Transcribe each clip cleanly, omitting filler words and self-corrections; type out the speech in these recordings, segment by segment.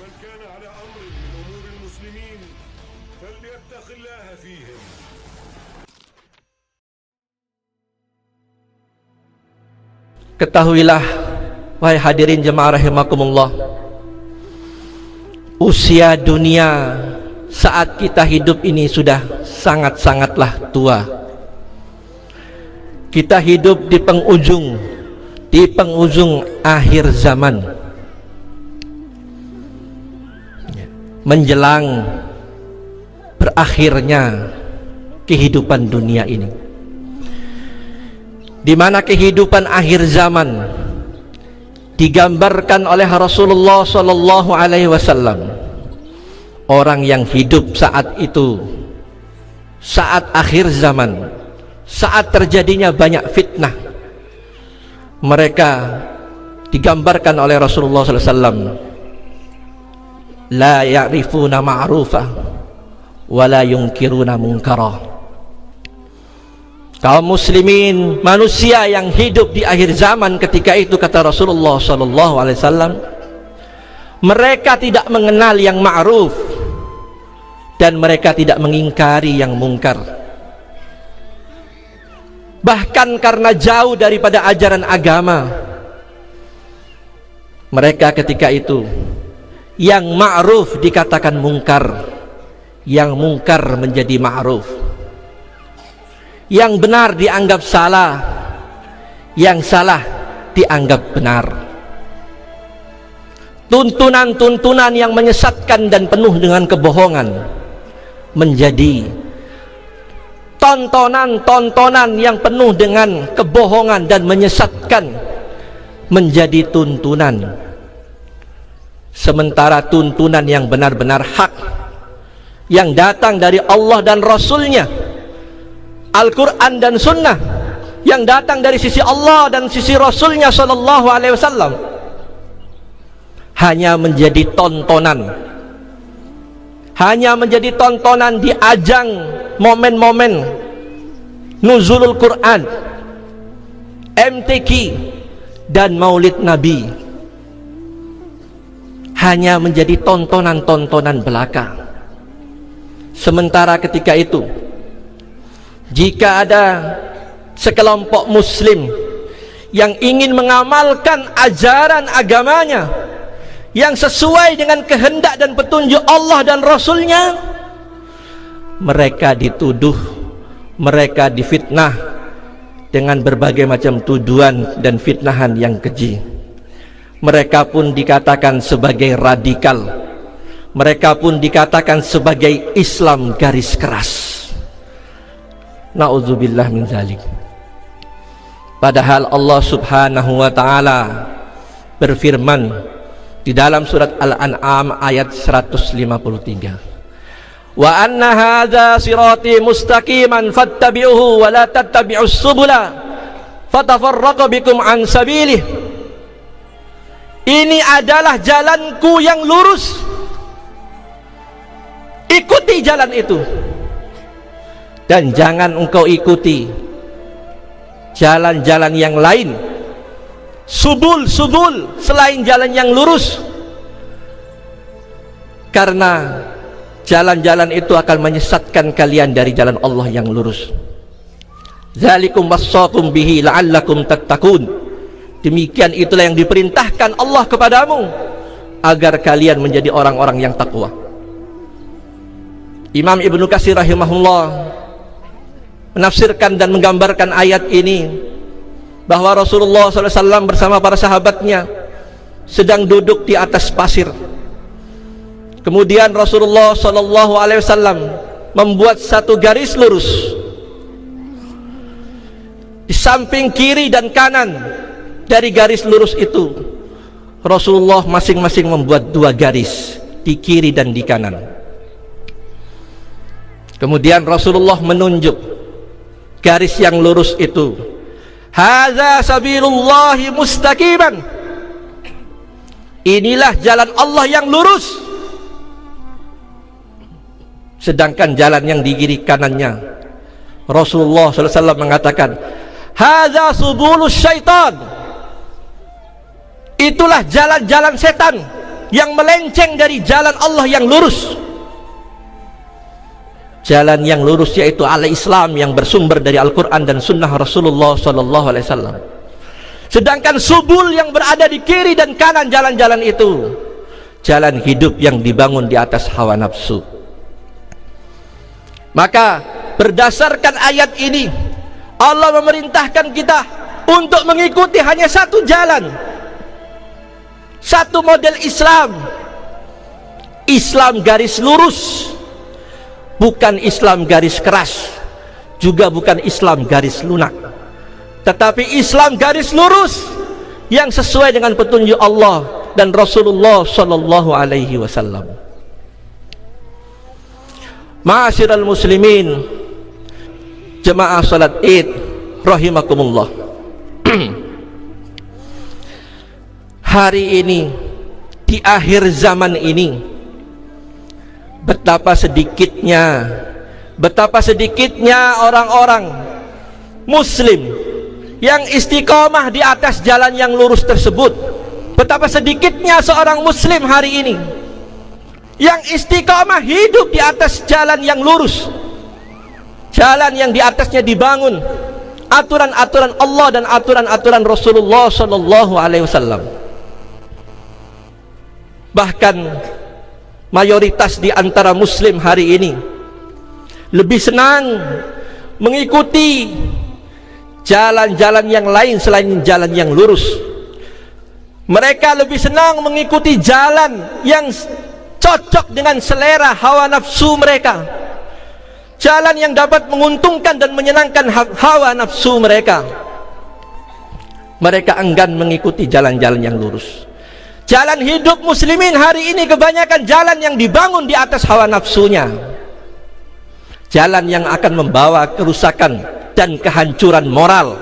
ومن كان على أمر من أمور المسلمين فليتق الله فيهم. Ketahuilah, wahai hadirin jemaah rahimakumullah, usia dunia saat kita hidup ini sudah sangat-sangatlah tua. Kita hidup di penghujung akhir zaman, menjelang berakhirnya kehidupan dunia ini, di mana kehidupan akhir zaman digambarkan oleh Rasulullah Shallallahu Alaihi Wasallam. Orang yang hidup saat itu, saat akhir zaman, saat terjadinya banyak fitnah, mereka digambarkan oleh Rasulullah Sallallahu Alaihi Wasallam, la ya'rifuna ma'rufa wa la yunkiruna munkara. Kaum muslimin, manusia yang hidup di akhir zaman ketika itu, kata Rasulullah Sallallahu Alaihi Wasallam, mereka tidak mengenal yang ma'ruf dan mereka tidak mengingkari yang mungkar. Bahkan karena jauh daripada ajaran agama, mereka ketika itu yang ma'ruf dikatakan mungkar, yang mungkar menjadi ma'ruf, yang benar dianggap salah, yang salah dianggap benar. Tuntunan-tuntunan yang menyesatkan dan penuh dengan kebohongan menjadi tontonan-tontonan yang penuh dengan kebohongan dan menyesatkan menjadi tuntunan. Sementara tuntunan yang benar-benar hak, yang datang dari Allah dan Rasulnya, Al-Quran dan Sunnah, yang datang dari sisi Allah dan sisi Rasulnya Sallallahu Alaihi Wasallam, hanya menjadi tontonan, hanya menjadi tontonan di ajang momen-momen nuzulul Quran, MTQ dan Maulid Nabi, hanya menjadi tontonan-tontonan belaka. Sementara ketika itu, jika ada sekelompok muslim yang ingin mengamalkan ajaran agamanya yang sesuai dengan kehendak dan petunjuk Allah dan Rasulnya, mereka dituduh, mereka difitnah dengan berbagai macam tuduhan dan fitnahan yang keji. Mereka pun dikatakan sebagai radikal, mereka pun dikatakan sebagai Islam garis keras. Na'udzubillah min zalik. Padahal Allah Subhanahu wa ta'ala berfirman di dalam surat Al-An'am ayat 153, wa anna hadza sirati mustaqiman fattabi'uhu wa la tattabi'us subula fatafarraqu bikum an sabilih. Ini adalah jalanku yang lurus, ikuti jalan itu, dan jangan engkau ikuti jalan-jalan yang lain, subul-subul selain jalan yang lurus, karena jalan-jalan itu akan menyesatkan kalian dari jalan Allah yang lurus. Zalikum wassaqum bihi la'allakum tattaqun. Demikian itulah yang diperintahkan Allah kepadamu agar kalian menjadi orang-orang yang takwa. Imam Ibnu Katsir rahimahullah menafsirkan dan menggambarkan ayat ini bahwa Rasulullah SAW bersama para sahabatnya sedang duduk di atas pasir. Kemudian Rasulullah SAW membuat satu garis lurus di samping kiri dan kanan. Dari garis lurus itu, Rasulullah masing-masing membuat dua garis di kiri dan di kanan. Kemudian Rasulullah menunjuk garis yang lurus itu, hadza sabilullahi mustaqiman. Inilah jalan Allah yang lurus. Sedangkan jalan yang di kiri kanannya, Rasulullah SAW mengatakan, hadza subulus syaitan. Itulah jalan-jalan setan, yang melenceng dari jalan Allah yang lurus. Jalan yang lurus yaitu al-Islam yang bersumber dari Al-Quran dan Sunnah Rasulullah SAW. Sedangkan subul yang berada di kiri dan kanan jalan-jalan itu, jalan hidup yang dibangun di atas hawa nafsu. Maka berdasarkan ayat ini, Allah memerintahkan kita untuk mengikuti hanya satu jalan, satu model Islam. Islam garis lurus, bukan Islam garis keras, juga bukan Islam garis lunak, tetapi Islam garis lurus yang sesuai dengan petunjuk Allah dan Rasulullah sallallahu alaihi wasallam. Ma'asyiral muslimin, jemaah salat Id rahimakumullah. Hari ini, di akhir zaman ini, betapa sedikitnya orang-orang muslim yang istiqomah di atas jalan yang lurus tersebut. Betapa sedikitnya seorang muslim hari ini yang istiqomah hidup di atas jalan yang lurus, jalan yang di atasnya dibangun aturan-aturan Allah dan aturan-aturan Rasulullah sallallahu alaihi wasallam. Bahkan mayoritas di antara muslim hari ini lebih senang mengikuti jalan-jalan yang lain selain jalan yang lurus. Mereka lebih senang mengikuti jalan yang cocok dengan selera hawa nafsu mereka, jalan yang dapat menguntungkan dan menyenangkan hawa nafsu mereka. Mereka enggan mengikuti jalan-jalan yang lurus. Jalan hidup muslimin hari ini kebanyakan jalan yang dibangun di atas hawa nafsunya, jalan yang akan membawa kerusakan dan kehancuran moral.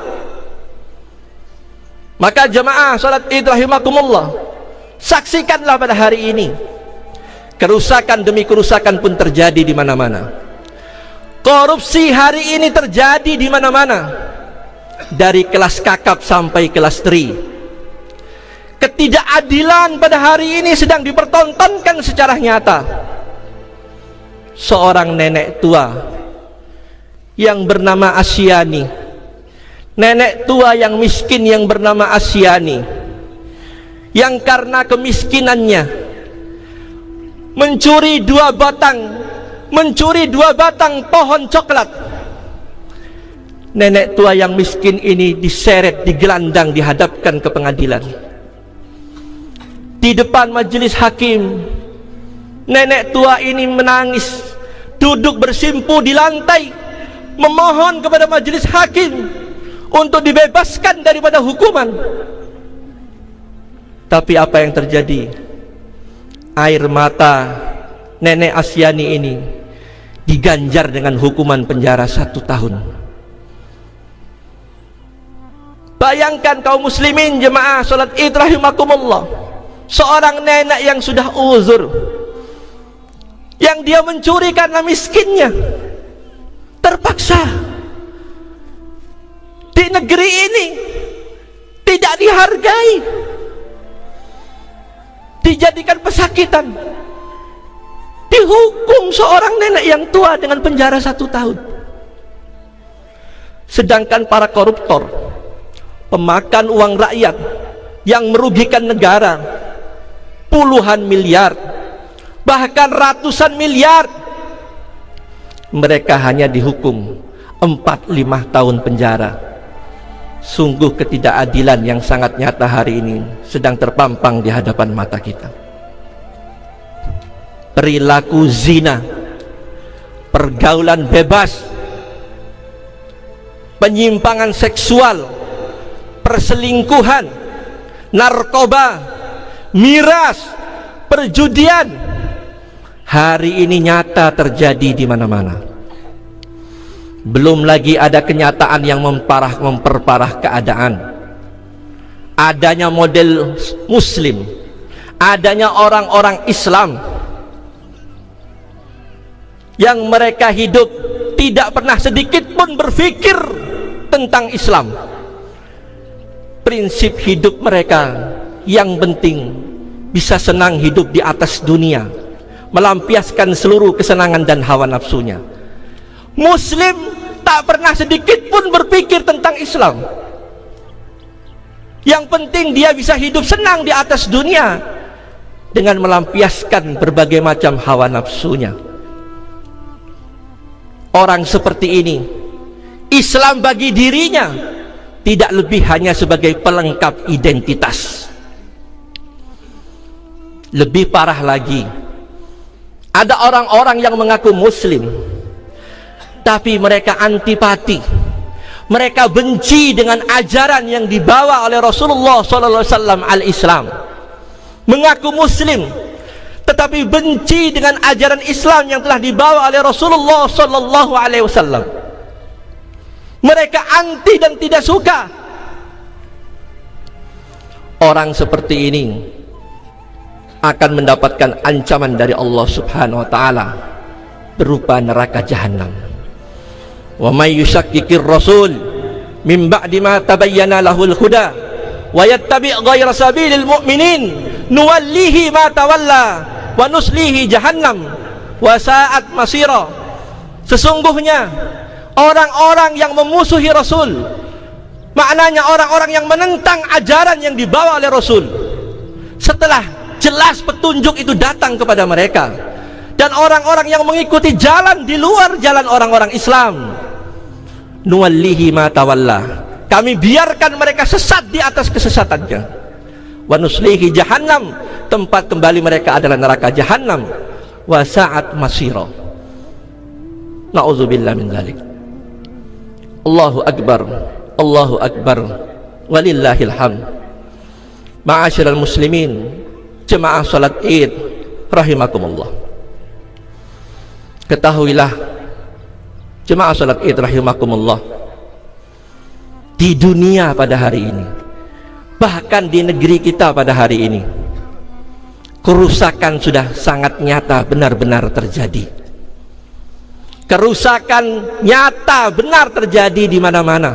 Maka jemaah salat Id rahimakumullah, saksikanlah pada hari ini, kerusakan demi kerusakan pun terjadi di mana-mana. Korupsi hari ini terjadi di mana-mana, dari kelas kakap sampai kelas tri. Ketidakadilan pada hari ini sedang dipertontonkan secara nyata. Seorang nenek tua yang bernama Asyani, nenek tua yang miskin yang bernama Asyani, yang karena kemiskinannya mencuri dua batang pohon coklat. Nenek tua yang miskin ini diseret, digelandang, dihadapkan ke pengadilan. Di depan majelis hakim, nenek tua ini menangis, duduk bersimpu di lantai, memohon kepada majelis hakim untuk dibebaskan daripada hukuman. Tapi apa yang terjadi? Air mata nenek Asyani ini diganjar dengan hukuman penjara 1 tahun. Bayangkan kaum muslimin jemaah salat Id rahimakumullah, seorang nenek yang sudah uzur, yang dia mencuri karena miskinnya, terpaksa di negeri ini tidak dihargai, dijadikan pesakitan, dihukum seorang nenek yang tua dengan penjara 1 tahun. Sedangkan para koruptor, pemakan uang rakyat yang merugikan negara puluhan miliar, bahkan ratusan miliar, mereka hanya dihukum 4-5 tahun penjara. Sungguh ketidakadilan yang sangat nyata hari ini sedang terpampang di hadapan mata kita. Perilaku zina, pergaulan bebas, penyimpangan seksual, perselingkuhan, narkoba, miras, perjudian, hari ini nyata terjadi di mana-mana. Belum lagi ada kenyataan yang memperparah keadaan. Adanya model muslim, adanya orang-orang Islam yang mereka hidup tidak pernah sedikit pun berpikir tentang Islam. Prinsip hidup mereka yang penting bisa senang hidup di atas dunia, melampiaskan seluruh kesenangan dan hawa nafsunya. Muslim tak pernah sedikit pun berpikir tentang Islam. Yang penting dia bisa hidup senang di atas dunia dengan melampiaskan berbagai macam hawa nafsunya. Orang seperti ini, Islam bagi dirinya tidak lebih hanya sebagai pelengkap identitas. Lebih parah lagi, ada orang-orang yang mengaku Muslim, tapi mereka antipati, mereka benci dengan ajaran yang dibawa oleh Rasulullah SAW al-Islam. Mengaku Muslim, tetapi benci dengan ajaran Islam yang telah dibawa oleh Rasulullah SAW. Mereka anti dan tidak suka. Orang seperti ini akan mendapatkan ancaman dari Allah Subhanahu wa taala berupa neraka jahanam. Wa may yushakkikir rasul min ba'di ma tabayyana lahul huda wa yattabi' ghayra sabilil mu'minin nuwallihi ma tawalla wa nuslihi jahannam wa sa'at masira. Sesungguhnya orang-orang yang memusuhi Rasul, maknanya orang-orang yang menentang ajaran yang dibawa oleh Rasul, setelah jelas petunjuk itu datang kepada mereka, dan orang-orang yang mengikuti jalan di luar jalan orang-orang Islam, nuwallihi ma tawalla, kami biarkan mereka sesat di atas kesesatannya, wa nuslihi jahannam, tempat kembali mereka adalah neraka jahanam, wa sa'at masira. Na'udzubillah min dzalik. Allahu akbar, Allahu akbar, walillahil hamd. Ma'asyiral muslimin, jemaah salat Id rahimakumullah. Ketahuilah jemaah salat Id rahimakumullah, di dunia pada hari ini, bahkan di negeri kita pada hari ini, kerusakan sudah sangat nyata benar-benar terjadi. Kerusakan nyata benar terjadi di mana-mana,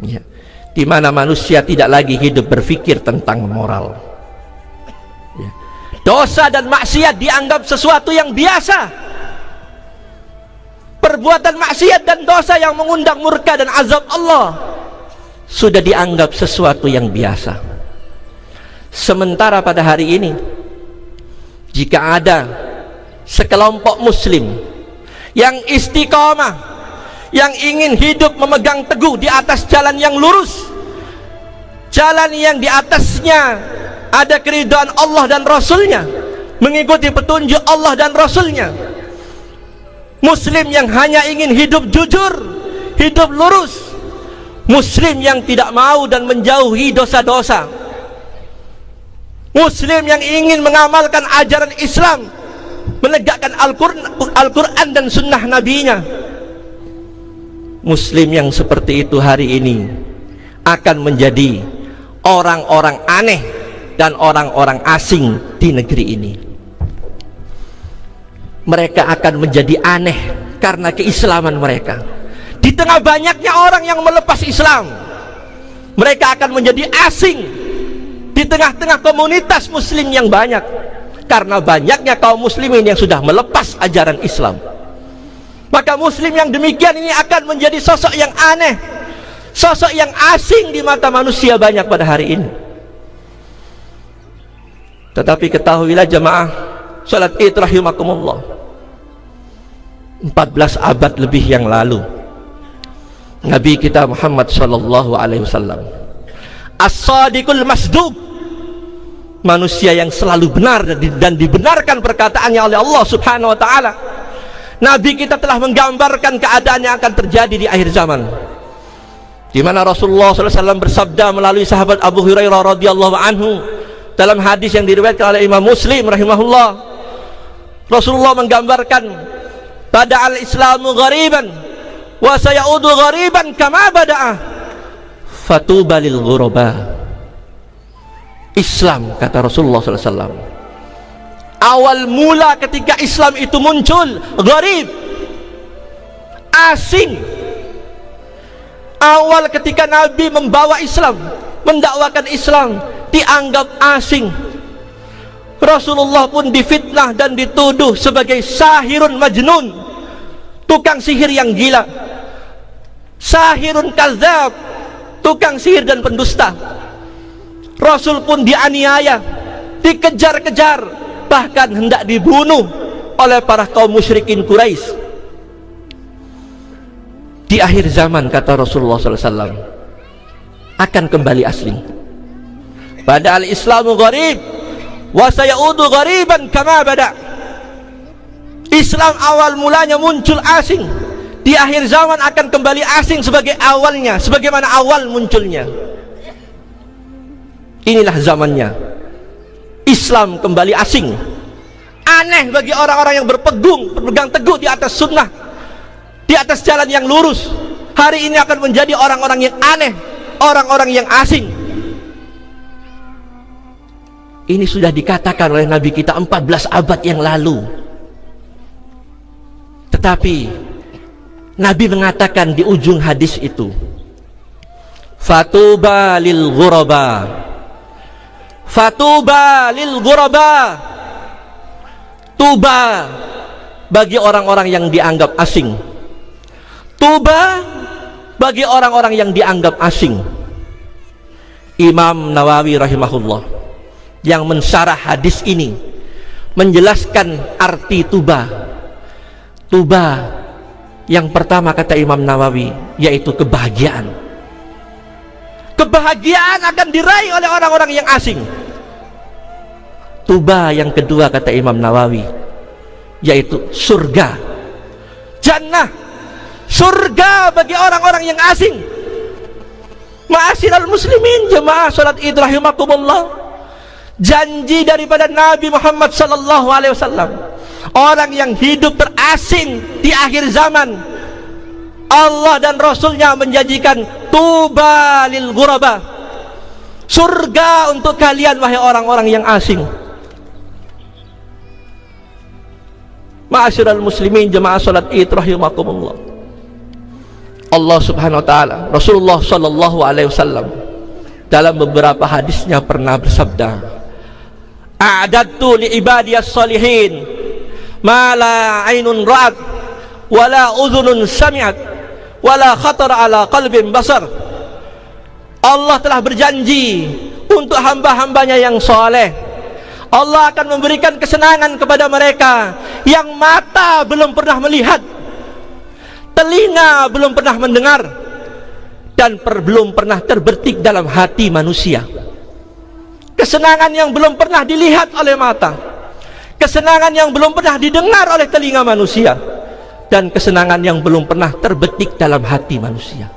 ya, di mana manusia tidak lagi hidup berpikir tentang moral, ya. Dosa dan maksiat dianggap sesuatu yang biasa. Perbuatan maksiat dan dosa yang mengundang murka dan azab Allah sudah dianggap sesuatu yang biasa. Sementara pada hari ini, jika ada sekelompok muslim yang istiqamah, yang ingin hidup memegang teguh di atas jalan yang lurus, jalan yang di atasnya ada keridhaan Allah dan Rasulnya, mengikuti petunjuk Allah dan Rasulnya, muslim yang hanya ingin hidup jujur, hidup lurus, muslim yang tidak mau dan menjauhi dosa-dosa, muslim yang ingin mengamalkan ajaran Islam, menegakkan Al-Quran dan sunnah nabinya. Muslim yang seperti itu hari ini akan menjadi orang-orang aneh dan orang-orang asing di negeri ini. Mereka akan menjadi aneh karena keislaman mereka. Di tengah banyaknya orang yang melepas Islam, mereka akan menjadi asing di tengah-tengah komunitas muslim yang banyak, karena banyaknya kaum muslimin yang sudah melepas ajaran Islam. Maka muslim yang demikian ini akan menjadi sosok yang aneh, sosok yang asing di mata manusia banyak pada hari ini. Tetapi ketahuilah jemaah salat Id rahimakumullah, 14 abad lebih yang lalu, Nabi kita Muhammad sallallahu alaihi wasallam, as-sadiqul masduq, manusia yang selalu benar dan dibenarkan perkataannya oleh Allah Subhanahu wa taala. Nabi kita telah menggambarkan keadaan yang akan terjadi di akhir zaman, di mana Rasulullah SAW bersabda melalui sahabat Abu Hurairah radhiyallahu anhu dalam hadis yang diriwayatkan oleh Imam Muslim rahimahullah. Rasulullah menggambarkan, bada al-islamu ghariban wa sayaudu ghariban kama bada'ah fatuba lil ghuraba. Islam, kata Rasulullah SAW, awal mula ketika Islam itu muncul, gharib, asing. Awal ketika Nabi membawa Islam, mendakwakan Islam, dianggap asing. Rasulullah pun difitnah dan dituduh sebagai sahirun majnun, tukang sihir yang gila, sahirun kadzab, tukang sihir dan pendusta. Rasul pun dianiaya, dikejar-kejar, bahkan hendak dibunuh oleh para kaum musyrikin Quraisy. Di akhir zaman, kata Rasulullah SAW, akan kembali asli. Bada al-Islamu gharib wa sayaudu ghariban kama bada. Islam awal mulanya muncul asing, di akhir zaman akan kembali asing sebagai awalnya, sebagaimana awal munculnya. Inilah zamannya, Islam kembali asing. Aneh bagi orang-orang yang berpegang teguh di atas sunnah, di atas jalan yang lurus. Hari ini akan menjadi orang-orang yang aneh, orang-orang yang asing. Ini sudah dikatakan oleh Nabi kita 14 abad yang lalu. Tetapi Nabi mengatakan di ujung hadis itu, fatuba lil ghuraba, fatuba lil ghuraba, tuba bagi orang-orang yang dianggap asing, tuba bagi orang-orang yang dianggap asing. Imam Nawawi rahimahullah yang mensyarah hadis ini menjelaskan arti tuba. Tuba yang pertama, kata Imam Nawawi, yaitu kebahagiaan. Kebahagiaan akan diraih oleh orang-orang yang asing. Tuba yang kedua, kata Imam Nawawi, yaitu surga, jannah, surga bagi orang-orang yang asing. Ma'asyiral muslimin, jemaah salat Id rahimakumullah, janji daripada Nabi Muhammad sallallahu alaihi wasallam, orang yang hidup terasing di akhir zaman, Allah dan Rasulnya menjanjikan tuba lil ghuraba, surga untuk kalian wahai orang-orang yang asing. Ma'asyiral muslimin, jemaah salat Id rahimakumullah, Allah subhanahu wa ta'ala, Rasulullah sallallahu alaihi wasallam dalam beberapa hadisnya pernah bersabda, a'dadtu li ibadiyas salihin ma la ainun ra'at wa la udhunun sami'at wa la khatara ala qalbin basar. Allah telah berjanji untuk hamba-hambanya yang soleh, Allah akan memberikan kesenangan kepada mereka yang mata belum pernah melihat, telinga belum pernah mendengar, dan belum pernah terbertik dalam hati manusia. Kesenangan yang belum pernah dilihat oleh mata, kesenangan yang belum pernah didengar oleh telinga manusia, dan kesenangan yang belum pernah terbetik dalam hati manusia.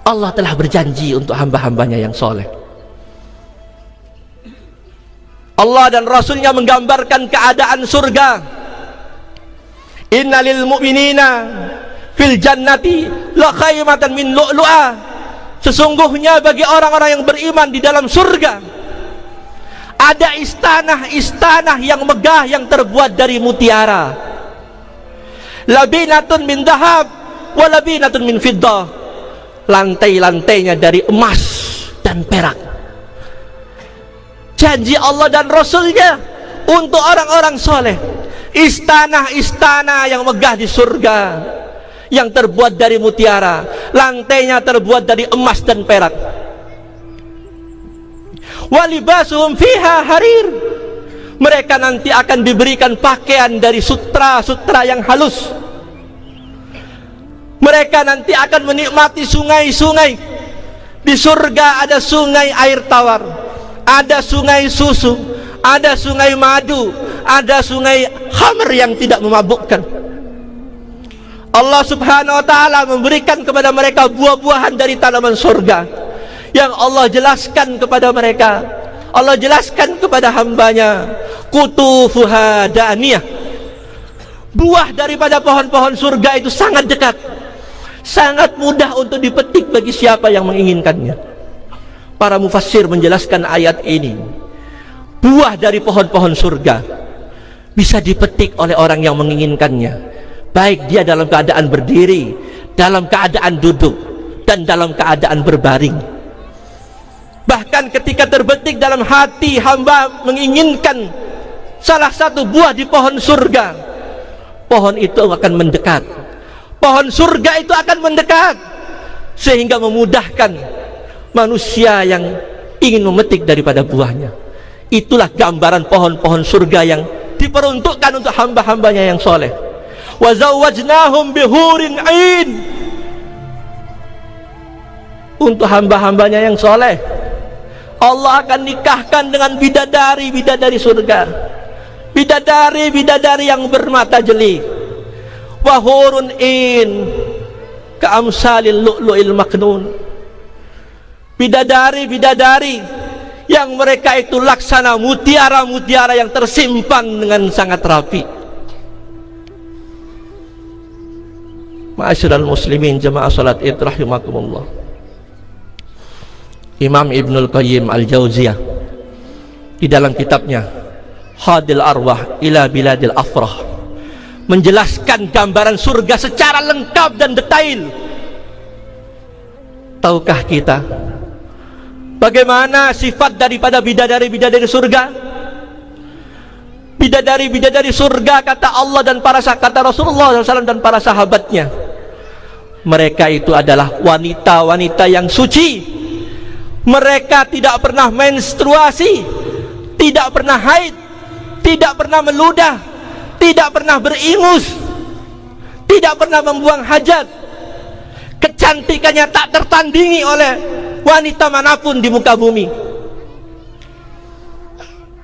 Allah telah berjanji untuk hamba-hambanya yang soleh. Allah dan Rasulnya menggambarkan keadaan surga. Innalil mu'minina fil jannati la khaymatan min lu'lu'a. Sesungguhnya bagi orang-orang yang beriman di dalam surga ada istana-istana yang megah yang terbuat dari mutiara. Labinatun min dhahab wa labinatun min fiddah. Lantai-lantainya dari emas dan perak. Janji Allah dan Rasulnya untuk orang-orang soleh, istana-istana yang megah di surga yang terbuat dari mutiara, lantainya terbuat dari emas dan perak. Walibasuhum fiha harir. Mereka nanti akan diberikan pakaian dari sutra-sutra yang halus. Mereka nanti akan menikmati sungai-sungai. Di surga ada sungai air tawar, ada sungai susu, ada sungai madu, ada sungai khamr yang tidak memabukkan. Allah subhanahu wa ta'ala memberikan kepada mereka buah-buahan dari tanaman surga yang Allah jelaskan kepada mereka. Allah jelaskan kepada hambanya, kutufuha daniyah. Buah daripada pohon-pohon surga itu sangat dekat, sangat mudah untuk dipetik bagi siapa yang menginginkannya. Para mufassir menjelaskan ayat ini, buah dari pohon-pohon surga bisa dipetik oleh orang yang menginginkannya, baik dia dalam keadaan berdiri, dalam keadaan duduk, dan dalam keadaan berbaring. Bahkan ketika terbetik dalam hati hamba menginginkan salah satu buah di pohon surga, pohon itu akan mendekat, pohon surga itu akan mendekat, sehingga memudahkan manusia yang ingin memetik daripada buahnya. Itulah gambaran pohon-pohon surga yang diperuntukkan untuk hamba-hambanya yang soleh. Wa zawwajnahum bihurin 'ain, untuk hamba-hambanya yang soleh Allah akan nikahkan dengan bidadari-bidadari surga, bidadari-bidadari yang bermata jeli. Wa hurun 'ain ka'amsalil lu'lu'il maknun, bidadari-bidadari yang mereka itu laksana mutiara-mutiara yang tersimpan dengan sangat rapi. Ma'asyiral muslimin jamaah salat Id rahimakumullah. Imam Ibnul Qayyim Al-Jauziyah di dalam kitabnya Hadil Arwah ila Biladil Afrah menjelaskan gambaran surga secara lengkap dan detail. Tahukah kita bagaimana sifat daripada bidadari-bidadari surga? Bidadari-bidadari surga, kata Allah dan kata Rasulullah SAW dan para sahabatnya, mereka itu adalah wanita-wanita yang suci. Mereka tidak pernah menstruasi, tidak pernah haid, tidak pernah meludah, tidak pernah beringus, tidak pernah membuang hajat. Kecantikannya tak tertandingi oleh wanita manapun di muka bumi.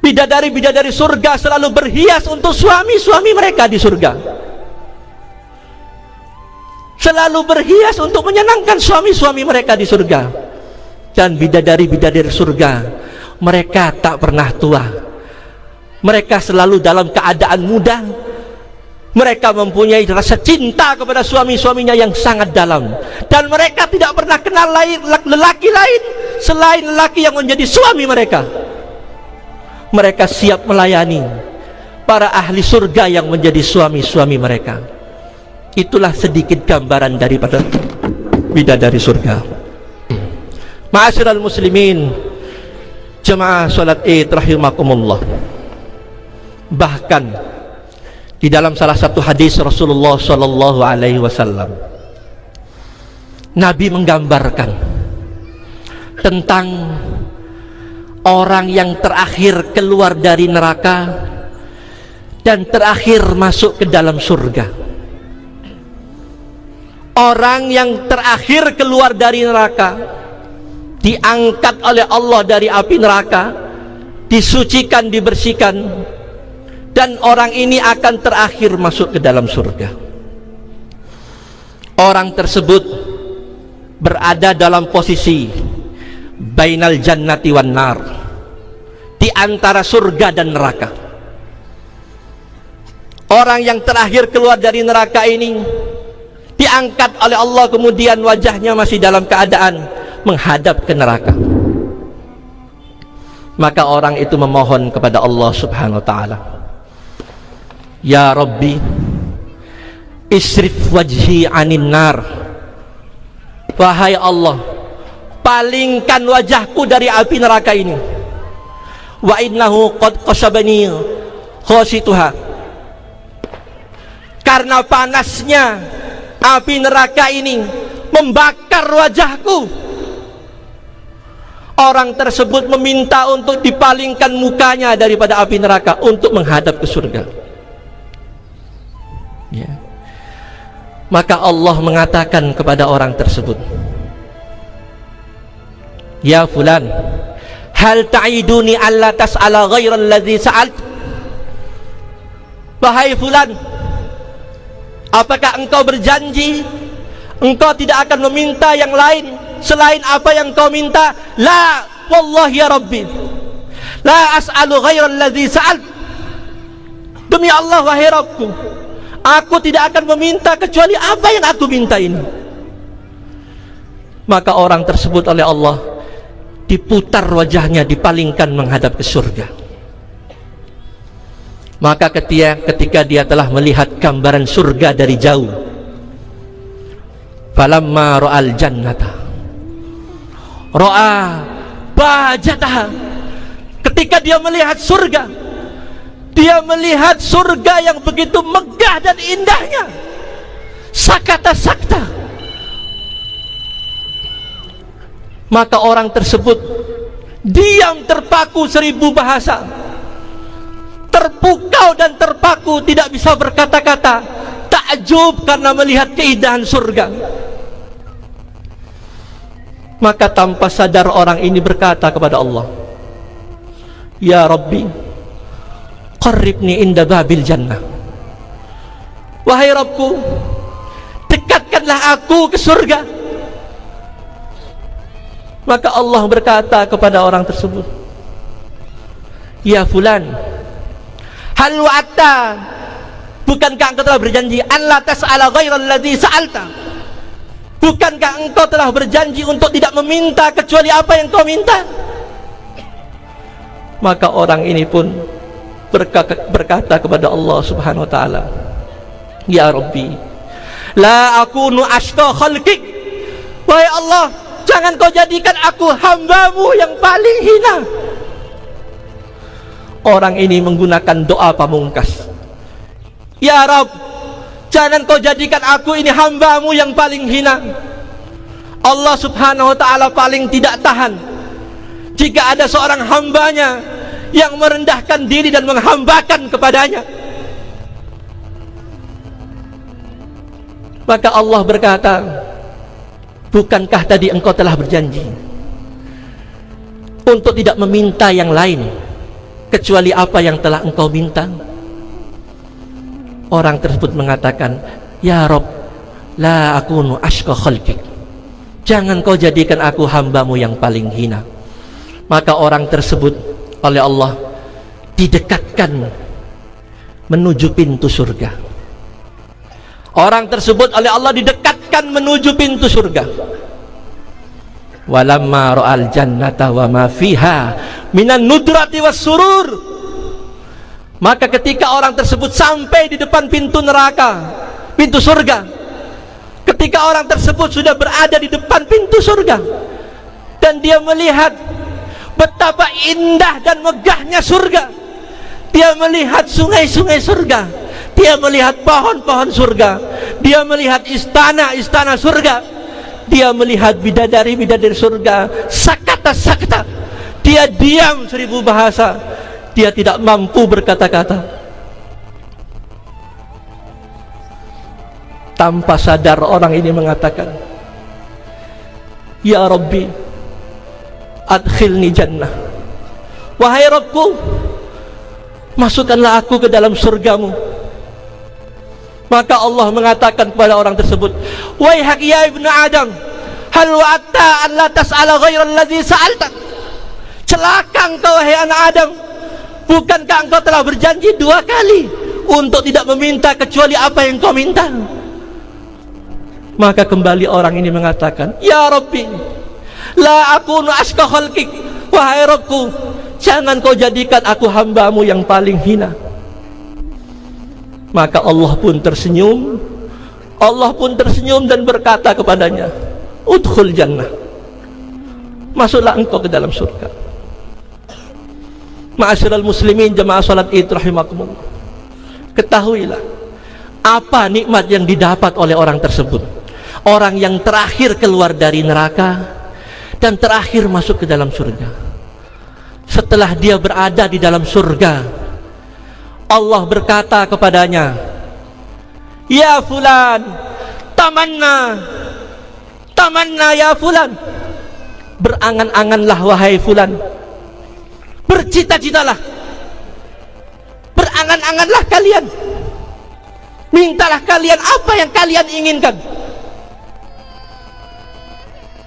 Bidadari-bidadari surga selalu berhias untuk suami-suami mereka di surga, selalu berhias untuk menyenangkan suami-suami mereka di surga. Dan bidadari-bidadari surga, mereka tak pernah tua, mereka selalu dalam keadaan muda. Mereka mempunyai rasa cinta kepada suami-suaminya yang sangat dalam, dan mereka tidak pernah kenal lelaki lain selain lelaki yang menjadi suami mereka. Mereka siap melayani para ahli surga yang menjadi suami-suami mereka. Itulah sedikit gambaran daripada bidadari surga. Ma'asyiral muslimin jemaah salat Id rahimakumullah. Bahkan di dalam salah satu hadis Rasulullah sallallahu alaihi wasallam, Nabi menggambarkan tentang orang yang terakhir keluar dari neraka dan terakhir masuk ke dalam surga. Orang yang terakhir keluar dari neraka diangkat oleh Allah dari api neraka, disucikan, dibersihkan, dan orang ini akan terakhir masuk ke dalam surga. Orang tersebut berada dalam posisi bainal jannati wan nar, di antara surga dan neraka. Orang yang terakhir keluar dari neraka ini diangkat oleh Allah, kemudian wajahnya masih dalam keadaan menghadap ke neraka. Maka orang itu memohon kepada Allah subhanahu wa ta'ala, Ya Rabbi, isrif wajhi anin nar. Wahai Allah, palingkan wajahku dari api neraka ini. Wa innahu qad qasabani khasituha. Karena panasnya api neraka ini membakar wajahku. Orang tersebut meminta untuk dipalingkan mukanya daripada api neraka untuk menghadap ke surga. Ya. Maka Allah mengatakan kepada orang tersebut, Ya fulan, hal ta'iduni alla tas'ala ghairal ladzi sa'alt. Wahai fulan, apakah engkau berjanji engkau tidak akan meminta yang lain selain apa yang kau minta? La wallahi ya Rabbi, la as'alu ghairal ladzi sa'alt. Demi Allah wahai Rabbku, aku tidak akan meminta kecuali apa yang aku minta ini. Maka orang tersebut oleh Allah diputar wajahnya, dipalingkan menghadap ke surga. Maka ketika dia telah melihat gambaran surga dari jauh, falamma ra'al jannata ra'a bahjataha. Ketika dia melihat surga, dia melihat surga yang begitu megah dan indahnya. Sakata sakta. Maka orang tersebut diam terpaku 1000 bahasa, terpukau dan terpaku, tidak bisa berkata-kata, takjub karena melihat keindahan surga. Maka tanpa sadar orang ini berkata kepada Allah, Ya Rabbi, qarribni inda babil jannah. Wahai Rabbku, dekatkanlah aku ke surga. Maka Allah berkata kepada orang tersebut, Ya fulan, hal wa'atta, bukankah engkau telah berjanji an la tas'ala ghairal ladzi sa'alta? Bukankah engkau telah berjanji untuk tidak meminta kecuali apa yang kau minta? Maka orang ini pun berkata kepada Allah Subhanahu wa taala, Ya Rabbi, la akunu ashqa khalqik. Wahai Allah, jangan kau jadikan aku hambamu yang paling hina. Orang ini menggunakan doa pamungkas, Ya Rabb, jangan kau jadikan aku ini hambamu yang paling hina. Allah Subhanahu wa ta'ala paling tidak tahan jika ada seorang hambanya yang merendahkan diri dan menghambakan kepadanya. Maka Allah berkata, bukankah tadi engkau telah berjanji untuk tidak meminta yang lain kecuali apa yang telah engkau minta? Orang tersebut mengatakan, Ya Rabb, la akunu ashqa khalqik. Jangan kau jadikan aku hambamu yang paling hina. Maka orang tersebut oleh Allah didekatkan menuju pintu surga. Orang tersebut oleh Allah didekatkan menuju pintu surga. Walamma ra'al jannata wa ma fiha minan nudrati was surur. Maka ketika orang tersebut sampai di depan pintu neraka, pintu surga, ketika orang tersebut sudah berada di depan pintu surga dan dia melihat betapa indah dan megahnya surga, dia melihat sungai-sungai surga, dia melihat pohon-pohon surga, dia melihat istana-istana surga, dia melihat bidadari-bidadari surga, sakata-sakata, dia diam 1000 bahasa, dia tidak mampu berkata-kata. Tanpa sadar orang ini mengatakan, Ya Rabbi, adkhilni jannah. Wahai Rabbku, masukkanlah aku ke dalam surgamu. Maka Allah mengatakan kepada orang tersebut, Waihak ya ibnu Adam, hal wa'atta an la tas'ala ghairal ladzi sa'alta. Celaka engkau wahai anak Adam, bukankah engkau telah berjanji 2 kali untuk tidak meminta kecuali apa yang kau minta? Maka kembali orang ini mengatakan, Ya Rabbi, la akunu ashqa khalqik. Wahai Rabbku, jangan kau jadikan aku hambamu yang paling hina. Maka Allah pun tersenyum. Allah pun tersenyum dan berkata kepadanya, Udkhul jannah, masuklah engkau ke dalam surga. Ma'asyiral muslimin jamaah salat Id rahimakumullah, ketahuilah apa nikmat yang didapat oleh orang tersebut. Orang yang terakhir keluar dari neraka dan terakhir masuk ke dalam surga. Setelah dia berada di dalam surga, Allah berkata kepadanya, Ya fulan, tamanna, tamanna ya fulan. Berangan-anganlah wahai fulan, bercita-citalah, berangan-anganlah kalian, mintalah kalian apa yang kalian inginkan.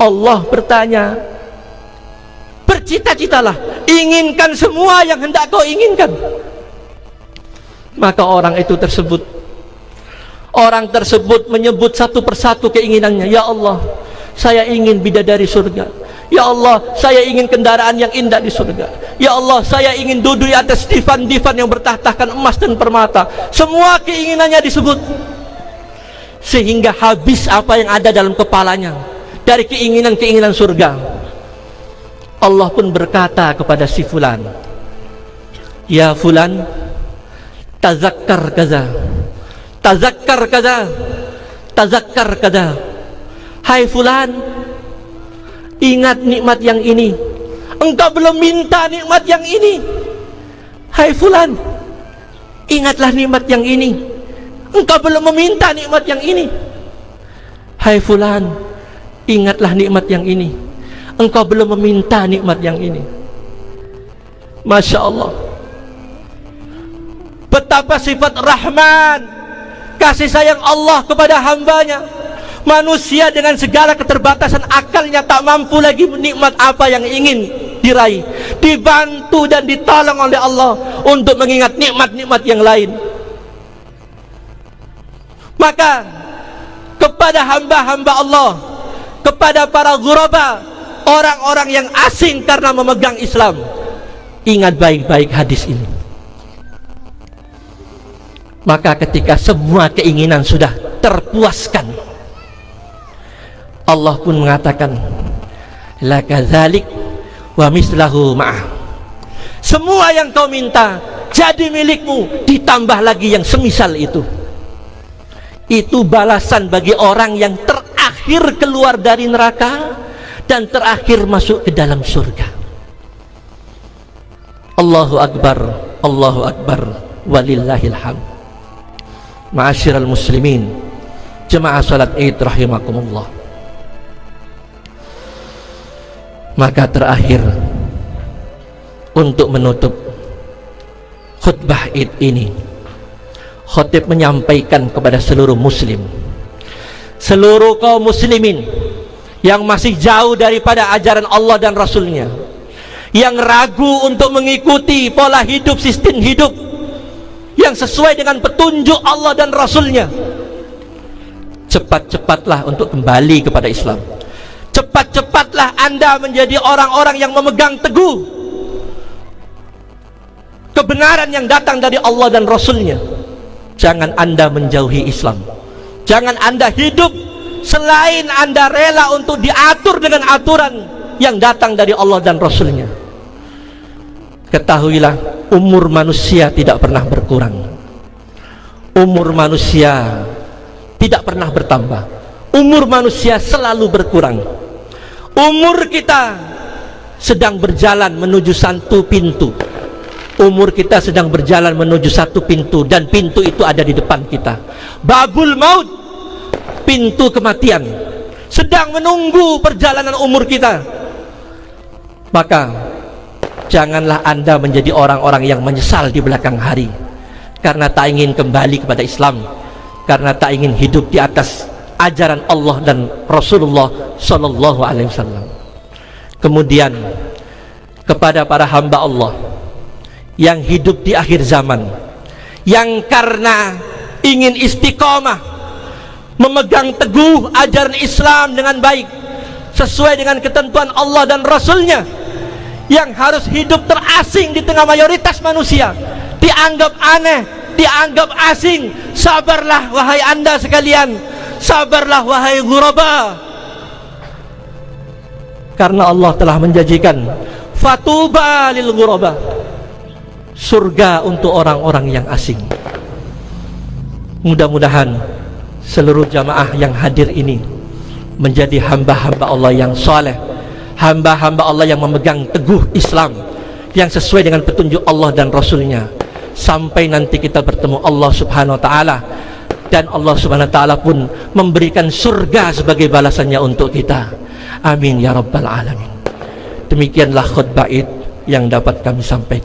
Allah bertanya, bercita-citalah, inginkan semua yang hendak kau inginkan. Maka orang tersebut menyebut satu persatu keinginannya. Ya Allah, saya ingin bidadari surga. Ya Allah, saya ingin kendaraan yang indah di surga. Ya Allah, saya ingin duduk di atas divan-divan yang bertahtakan emas dan permata. Semua keinginannya disebut, sehingga habis apa yang ada dalam kepalanya dari keinginan-keinginan surga. Allah pun berkata kepada si fulan, ya fulan, tazakkar kaza, tazakkar kaza, tazakkar kaza. Hai fulan, ingat nikmat yang ini. Engkau belum minta nikmat yang ini. Hai fulan, ingatlah nikmat yang ini. Engkau belum meminta nikmat yang ini. Hai fulan, ingatlah nikmat yang ini. Engkau belum meminta nikmat yang ini. Masya Allah, betapa sifat Rahman, kasih sayang Allah kepada hambanya. Manusia dengan segala keterbatasan akalnya tak mampu lagi nikmat apa yang ingin diraih, dibantu dan ditolong oleh Allah untuk mengingat nikmat-nikmat yang lain. Maka kepada hamba-hamba Allah, kepada para ghuraba, orang-orang yang asing karena memegang Islam, ingat baik-baik hadis ini. Maka ketika semua keinginan sudah terpuaskan, Allah pun mengatakan, la kadzalik wa mislahu ma'ah. Semua yang kau minta jadi milikmu, ditambah lagi yang semisal itu. Itu balasan bagi orang yang terakhir keluar dari neraka dan terakhir masuk ke dalam surga. Allahu Akbar, Allahu Akbar, walillahil hamd. Ma'asyiral muslimin, jemaah salat Id rahimakumullah. Maka terakhir, untuk menutup khutbah Id ini, khatib menyampaikan kepada seluruh muslim, seluruh kaum muslimin yang masih jauh daripada ajaran Allah dan Rasulnya, yang ragu untuk mengikuti pola hidup, sistem hidup yang sesuai dengan petunjuk Allah dan Rasulnya, cepat-cepatlah untuk kembali kepada Islam. Cepat-cepatlah Anda menjadi orang-orang yang memegang teguh kebenaran yang datang dari Allah dan Rasulnya. Jangan Anda menjauhi Islam. Jangan Anda hidup selain Anda rela untuk diatur dengan aturan yang datang dari Allah dan Rasulnya. Ketahuilah, umur manusia tidak pernah berkurang. Umur manusia tidak pernah bertambah. Umur manusia selalu berkurang. Umur kita sedang berjalan menuju satu pintu. Umur kita sedang berjalan menuju satu pintu, dan pintu itu ada di depan kita. Babul maut, pintu kematian, sedang menunggu perjalanan umur kita. Maka janganlah Anda menjadi orang-orang yang menyesal di belakang hari karena tak ingin kembali kepada Islam, karena tak ingin hidup di atas ajaran Allah dan Rasulullah Sallallahu Alaihi Wasallam. Kemudian kepada para hamba Allah yang hidup di akhir zaman, yang karena ingin istiqomah memegang teguh ajaran Islam dengan baik sesuai dengan ketentuan Allah dan Rasulnya, yang harus hidup terasing di tengah mayoritas manusia, dianggap aneh, dianggap asing, sabarlah wahai Anda sekalian, sabarlah wahai ghuraba, karena Allah telah menjanjikan fatuba lil ghuraba, surga untuk orang-orang yang asing. Mudah-mudahan seluruh jamaah yang hadir ini menjadi hamba-hamba Allah yang saleh, hamba-hamba Allah yang memegang teguh Islam yang sesuai dengan petunjuk Allah dan Rasulnya, sampai nanti kita bertemu Allah Subhanahu wa ta'ala, dan Allah Subhanahu wa ta'ala pun memberikan surga sebagai balasannya untuk kita. Amin ya rabbal alamin. Demikianlah khutbah Id yang dapat kami sampaikan.